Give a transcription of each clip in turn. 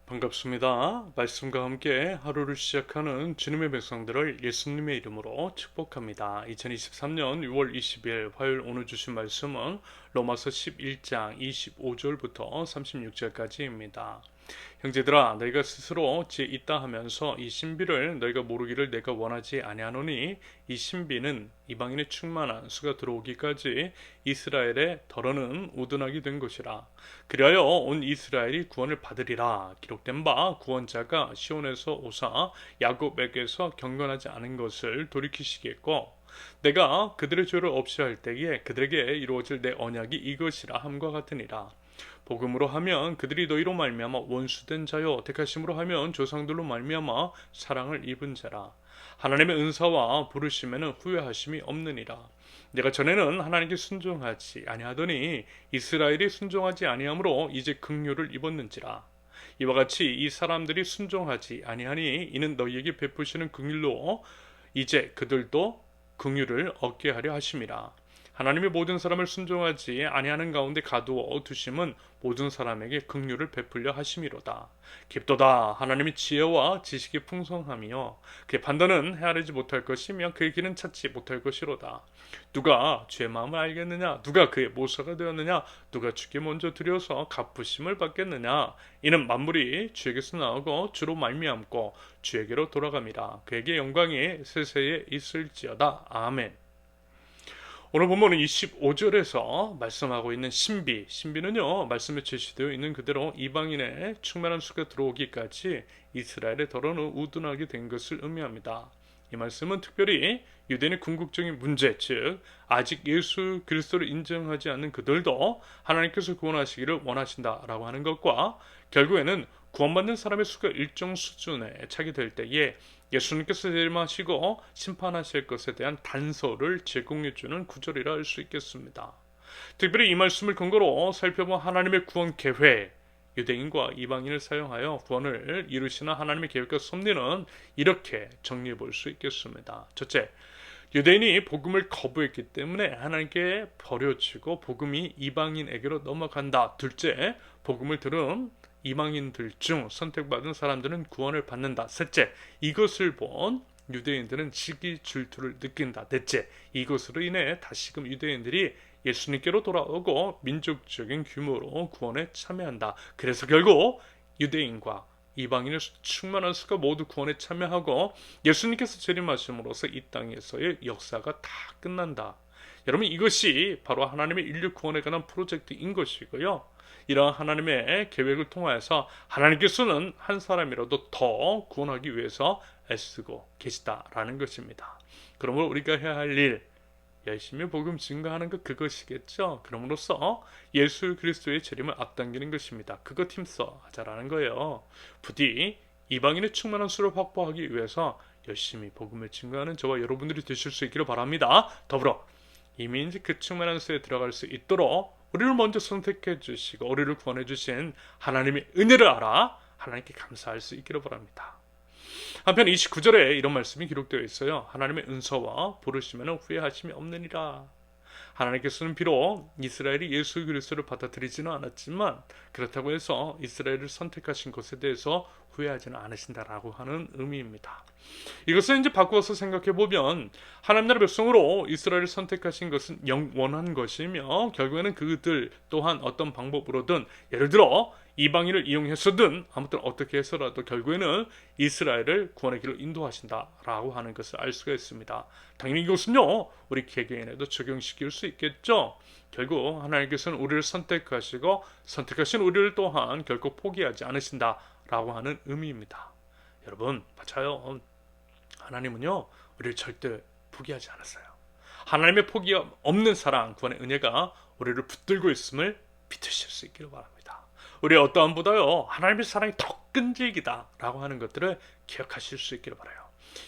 반갑습니다. 말씀과 함께 하루를 시작하는 주님의 백성들을 예수님의 이름으로 축복합니다. 2023년 6월 20일 화요일 오늘 주신 말씀은 로마서 11장 25절부터 36절까지입니다. 형제들아, 너희가 스스로 지혜 있다 하면서 이 신비를 너희가 모르기를 내가 원하지 아니하노니, 이 신비는 이방인의 충만한 수가 들어오기까지 이스라엘의 덜어는 우둔하게 된 것이라. 그리하여 온 이스라엘이 구원을 받으리라. 기록된 바 구원자가 시온에서 오사 야곱에게서 경건하지 않은 것을 돌이키시겠고, 내가 그들의 죄를 없이 할 때에 그들에게 이루어질 내 언약이 이것이라 함과 같으니라. 복음으로 하면 그들이 너희로 말미암아 원수된 자요, 택하심으로 하면 조상들로 말미암아 사랑을 입은 자라. 하나님의 은사와 부르심에는 후회하심이 없느니라. 내가 전에는 하나님께 순종하지 아니하더니 이스라엘이 순종하지 아니하므로 이제 긍휼을 입었는지라. 이와 같이 이 사람들이 순종하지 아니하니 이는 너희에게 베푸시는 긍휼로 이제 그들도 긍휼을 얻게 하려 하심이라. 하나님이 모든 사람을 순종하지 아니하는 가운데 가두어 두심은 모든 사람에게 긍휼을 베풀려 하심이로다. 깊도다. 하나님이 지혜와 지식이 풍성하며 그의 판단은 헤아리지 못할 것이며 그의 길은 찾지 못할 것이로다. 누가 주의 마음을 알겠느냐? 누가 그의 모사가 되었느냐? 누가 주께 먼저 드려서 갚으심을 받겠느냐? 이는 만물이 주에게서 나오고 주로 말미암고 주에게로 돌아갑니다. 그에게 영광이 세세에 있을지어다. 아멘. 오늘 본문은 25절에서 말씀하고 있는 신비는요, 말씀에 제시되어 있는 그대로 이방인의 충만한 수가 들어오기까지 이스라엘의 덜어는 우둔하게 된 것을 의미합니다. 이 말씀은 특별히 유대인의 궁극적인 문제, 즉 아직 예수 그리스도를 인정하지 않는 그들도 하나님께서 구원하시기를 원하신다라고 하는 것과, 결국에는 구원받는 사람의 수가 일정 수준에 차게 될 때에 예수님께서 재림하시고 심판하실 것에 대한 단서를 제공해주는 구절이라 할 수 있겠습니다. 특별히 이 말씀을 근거로 살펴본 하나님의 구원 계획, 유대인과 이방인을 사용하여 구원을 이루시는 하나님의 계획과 섭리는 이렇게 정리해 볼 수 있겠습니다. 첫째, 유대인이 복음을 거부했기 때문에 하나님께 버려지고 복음이 이방인에게로 넘어간다. 둘째, 복음을 들은 이방인들 중 선택받은 사람들은 구원을 받는다. 셋째, 이것을 본 유대인들은 시기 질투를 느낀다. 넷째, 이것으로 인해 다시금 유대인들이 예수님께로 돌아오고 민족적인 규모로 구원에 참여한다. 그래서 결국 유대인과 이방인의 충만한 수가 모두 구원에 참여하고 예수님께서 재림하심으로써 이 땅에서의 역사가 다 끝난다. 여러분, 이것이 바로 하나님의 인류 구원에 관한 프로젝트인 것이고요. 이러한 하나님의 계획을 통하여서 하나님께서는 한 사람이라도 더 구원하기 위해서 애쓰고 계시다라는 것입니다. 그러므로 우리가 해야 할 일, 열심히 복음 증거하는 것, 그것이겠죠. 그럼으로써 예수 그리스도의 재림을 앞당기는 것입니다. 그것 힘써 하자라는 거예요. 부디 이방인의 충만한 수를 확보하기 위해서 열심히 복음을 증거하는 저와 여러분들이 되실 수 있기를 바랍니다. 더불어 이미 그 충만한 수에 들어갈 수 있도록 우리를 먼저 선택해 주시고 우리를 구원해 주신 하나님의 은혜를 알아 하나님께 감사할 수 있기를 바랍니다. 한편 29절에 이런 말씀이 기록되어 있어요. 하나님의 은사와 부르시면 후회하심이 없느니라. 하나님께서는 비록 이스라엘이 예수 그리스도를 받아들이지는 않았지만 그렇다고 해서 이스라엘을 선택하신 것에 대해서 후회하지는 않으신다라고 하는 의미입니다. 이것을 이제 바꾸어서 생각해 보면 하나님 나라 백성으로 이스라엘을 선택하신 것은 영원한 것이며 결국에는 그들 또한 어떤 방법으로든, 예를 들어 이방인을 이용해서든 아무튼 어떻게 해서라도 결국에는 이스라엘을 구원의 길로 인도하신다라고 하는 것을 알 수가 있습니다. 당연히 이것은요 우리 개개인에도 적용시킬 수 있겠죠. 결국 하나님께서는 우리를 선택하시고 선택하신 우리를 또한 결코 포기하지 않으신다라고 하는 의미입니다. 여러분, 맞아요. 하나님은요 우리를 절대 포기하지 않았어요. 하나님의 포기 없는 사랑, 구원의 은혜가 우리를 붙들고 있음을 믿으실 수 있기를 바랍니다. 우리의 어떠함보다요 하나님의 사랑이 더 끈질기다라고 하는 것들을 기억하실 수 있기를 바라요.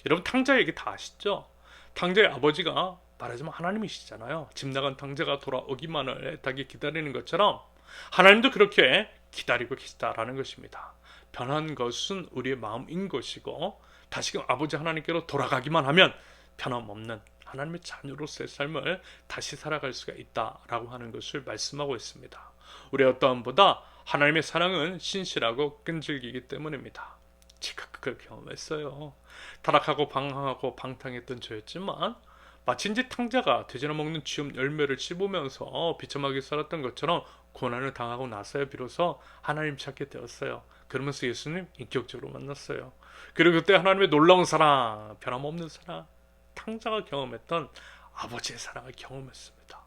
여러분, 탕자 얘기 다 아시죠? 탕자의 아버지가 말하자면 하나님이시잖아요. 집 나간 탕자가 돌아오기만을 애타게 기다리는 것처럼 하나님도 그렇게 기다리고 계시다라는 것입니다. 변한 것은 우리의 마음인 것이고 다시금 아버지 하나님께로 돌아가기만 하면 변함없는 하나님의 자녀로서의 삶을 다시 살아갈 수가 있다라고 하는 것을 말씀하고 있습니다. 우리의 어떠함보다 하나님의 사랑은 신실하고 끈질기기 때문입니다. 제가 그걸 경험했어요. 타락하고 방황하고 방탕했던 저였지만 마치 이제 탕자가 돼지나 먹는 쥐염 열매를 씹으면서 비참하게 살았던 것처럼 고난을 당하고 나서야 비로소 하나님 찾게 되었어요. 그러면서 예수님 인격적으로 만났어요. 그리고 그때 하나님의 놀라운 사랑, 변함없는 사랑, 탕자가 경험했던 아버지의 사랑을 경험했습니다.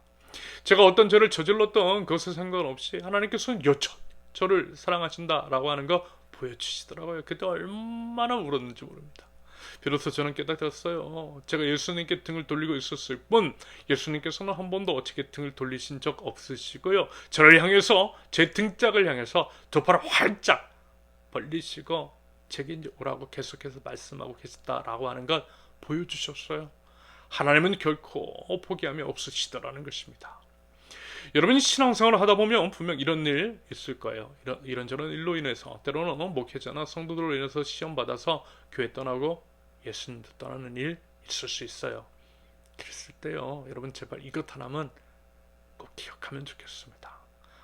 제가 어떤 죄를 저질렀던 그것에 상관없이 하나님께서는 여전 저를 사랑하신다라고 하는 거 보여주시더라고요. 그때 얼마나 울었는지 모릅니다. 비로소 저는 깨닫았어요. 제가 예수님께 등을 돌리고 있었을 뿐 예수님께서는 한 번도 어떻게 등을 돌리신 적 없으시고요. 저를 향해서 제 등짝을 향해서 두 팔을 활짝 벌리시고 제게 이제 오라고 계속해서 말씀하고 계셨다라고 하는 걸 보여주셨어요. 하나님은 결코 포기함이 없으시더라는 것입니다. 여러분이 신앙생활을 하다 보면 분명 이런 일 있을 거예요. 이런저런 일로 인해서 때로는 목회자나 성도들로 인해서 시험 받아서 교회 떠나고 예수님도 떠나는 일 있을 수 있어요. 그랬을 때요, 여러분 제발 이것 하나만 꼭 기억하면 좋겠습니다.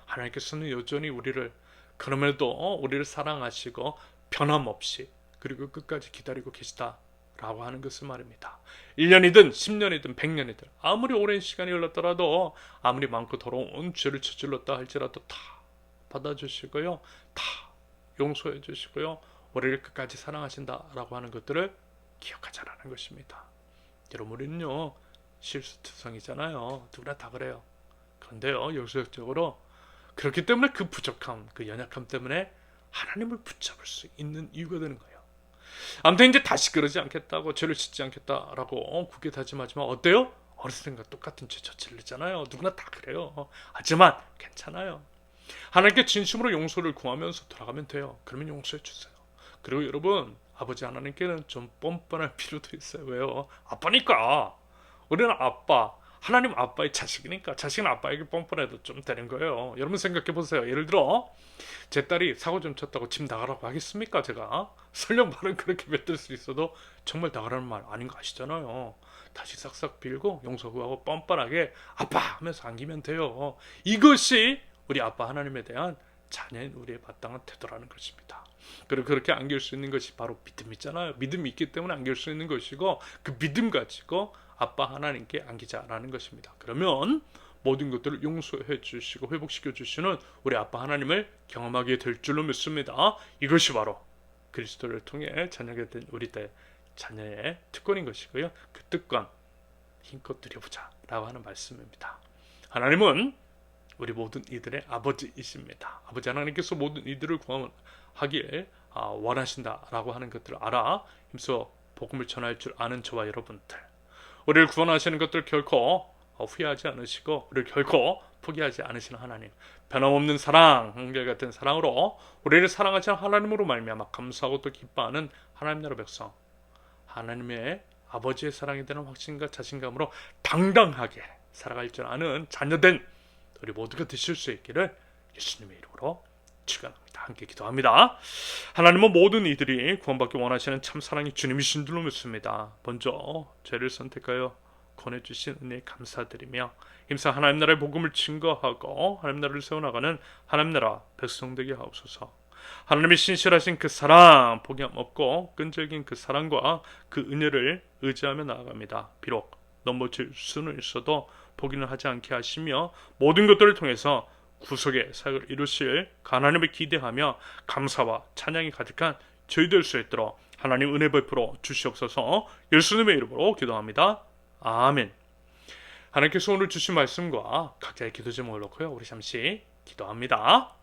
하나님께서는 여전히 우리를 그럼에도 우리를 사랑하시고 변함없이 그리고 끝까지 기다리고 계시다라고 하는 것을 말입니다. 1년이든 10년이든 100년이든 아무리 오랜 시간이 흘렀더라도 아무리 많고 더러운 죄를 저질렀다 할지라도 다 받아주시고요. 다 용서해 주시고요. 우리를 끝까지 사랑하신다라고 하는 것들을 기억하자라는 것입니다. 여러분 우리는요 실수투성이잖아요. 누구나 다 그래요. 그런데요 역설적으로 그렇기 때문에 그 부족함, 그 연약함 때문에 하나님을 붙잡을 수 있는 이유가 되는 거예요. 아무튼 이제 다시 그러지 않겠다고 죄를 짓지 않겠다라고 굳게 다짐하지만 어때요? 어렸을 때과 똑같은 죄 저질렀잖아요. 누구나 다 그래요. 하지만 괜찮아요. 하나님께 진심으로 용서를 구하면서 돌아가면 돼요. 그러면 용서해 주세요. 그리고 여러분 아버지 하나님께는 좀 뻔뻔할 필요도 있어요. 왜요? 아빠니까. 우리는 아빠, 하나님 아빠의 자식이니까 자식은 아빠에게 뻔뻔해도 좀 되는 거예요. 여러분 생각해 보세요. 예를 들어 제 딸이 사고 좀 쳤다고 집 나가라고 하겠습니까? 제가 설령 말은 그렇게 뱉을 수 있어도 정말 나가라는 말 아닌 거 아시잖아요. 다시 싹싹 빌고 용서 구하고 뻔뻔하게 아빠 하면서 안기면 돼요. 이것이 우리 아빠 하나님에 대한 자녀인 우리의 마땅한 태도라는 것입니다. 그리고 그렇게 안길 수 있는 것이 바로 믿음이잖아요. 믿음이 있기 때문에 안길 수 있는 것이고 그 믿음 가지고 아빠 하나님께 안기자라는 것입니다. 그러면 모든 것들을 용서해 주시고 회복시켜 주시는 우리 아빠 하나님을 경험하게 될 줄로 믿습니다. 이것이 바로 그리스도를 통해 자녀가 된 우리 자녀의 특권인 것이고요. 그 특권 힘껏 누려보자 라고 하는 말씀입니다. 하나님은 우리 모든 이들의 아버지이십니다. 아버지 하나님께서 모든 이들을 구원하길 원하신다라고 하는 것들을 알아 힘써 복음을 전할 줄 아는 저와 여러분들, 우리를 구원하시는 것들 결코 후회하지 않으시고 우리를 결코 포기하지 않으시는 하나님, 변함없는 사랑, 한결같은 사랑으로 우리를 사랑하시는 하나님으로 말미암아 감사하고 또 기뻐하는 하나님 나라 백성, 하나님의 아버지의 사랑에 대한 확신과 자신감으로 당당하게 살아갈 줄 아는 자녀된 우리 모두가 되실 수 있기를 예수님의 이름으로 축원합니다. 함께 기도합니다. 하나님은 모든 이들이 구원받기 원하시는 참 사랑의 주님이신 줄로 믿습니다. 먼저 죄를 선택하여 권해주신 은혜에 감사드리며 힘써 하나님 나라의 복음을 증거하고 하나님 나라를 세워나가는 하나님 나라 백성 되게 하옵소서. 하나님의 신실하신 그 사랑, 포기함 없고 끈질긴 그 사랑과 그 은혜를 의지하며 나아갑니다. 비록 넘어질 수는 있어도 포기는 하지 않게 하시며 모든 것들을 통해서 구속의 사역을 이루실 하나님을 기대하며 감사와 찬양이 가득한 저희 될 수 있도록 하나님 은혜 베풀어 주시옵소서. 예수님의 이름으로 기도합니다. 아멘. 하나님께서 오늘 주신 말씀과 각자의 기도 제목을 놓고요 우리 잠시 기도합니다.